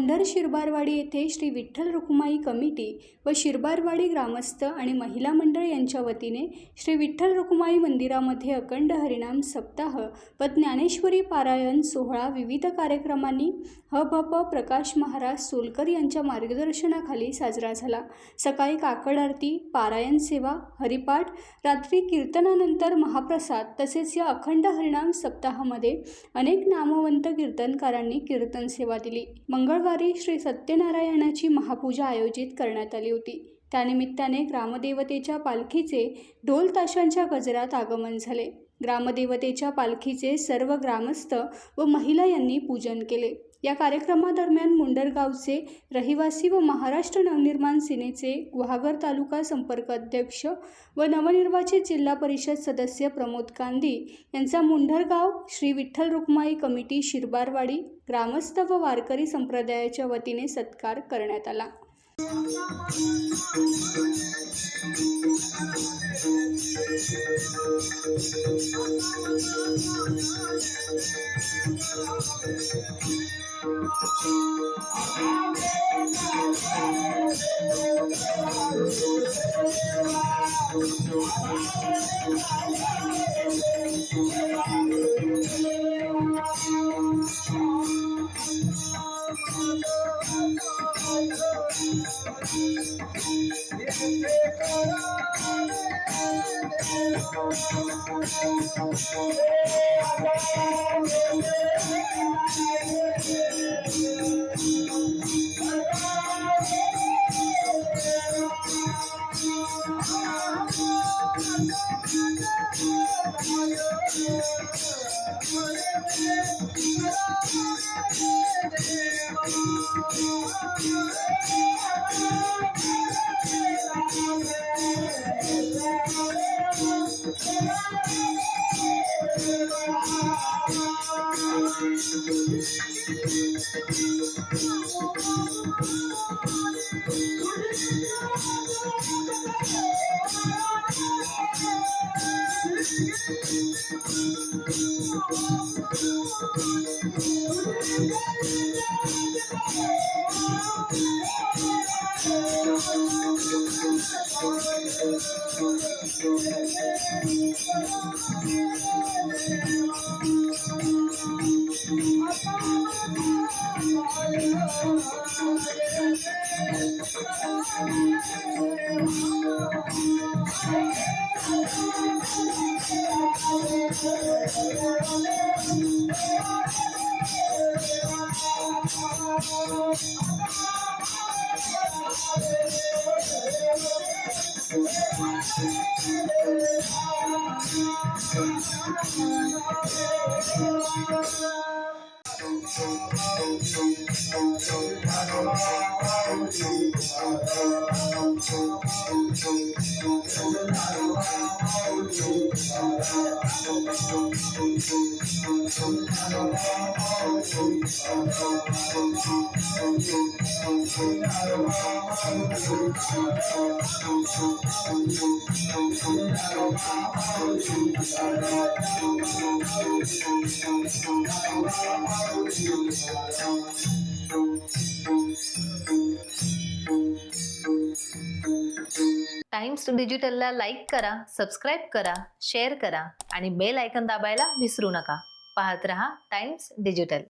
मुंडर शिरबारवाडी येथे श्री विठ्ठल रुक्माई कमिटी व शिरबारवाडी ग्रामस्थ आणि महिला मंडळ यांच्या वतीने श्री विठ्ठल रुक्माई मंदिरामध्ये अखंड हरिनाम सप्ताह व ज्ञानेश्वरी पारायण सोहळा विविध कार्यक्रमांनी ह.भ.प. प्रकाश महाराज सोलकर यांच्या मार्गदर्शनाखाली साजरा झाला। सकाळी काकड आरती, पारायण सेवा, हरिपाठ, रात्री कीर्तनानंतर महाप्रसाद तसेच या अखंड हरिनाम सप्ताहामध्ये अनेक नामवंत कीर्तनकारांनी कीर्तन सेवा दिली। मंगळवारी श्री सत्यनारायणाची महापूजा आयोजित करण्यात आली होती। त्यानिमित्ताने ग्रामदेवतेच्या पालखीचे ढोल ताशांच्या गजरात आगमन झाले। ग्रामदेवतेच्या पालखीचे सर्व ग्रामस्थ व महिला यांनी पूजन केले। या कार्यक्रमादरम्यान मुंडर गावचे रहिवासी व महाराष्ट्र नवनिर्माण सेनेचे गुहागर तालुका संपर्क अध्यक्ष व नवनिर्वाचित जिल्हा परिषद सदस्य प्रमोद कांदी यांचा मुंडर गाव श्री विठ्ठल रुक्माई कमिटी शिरबारवाडी ग्रामस्थ व वारकरी संप्रदायाच्या वतीने सत्कार करण्यात आला। टाइम्स डिजिटलला लाईक करा, सबस्क्राइब करा, शेअर करा आणि बेल आयकॉन दाबायला विसरू नका। पाहत रहा टाइम्स डिजिटल।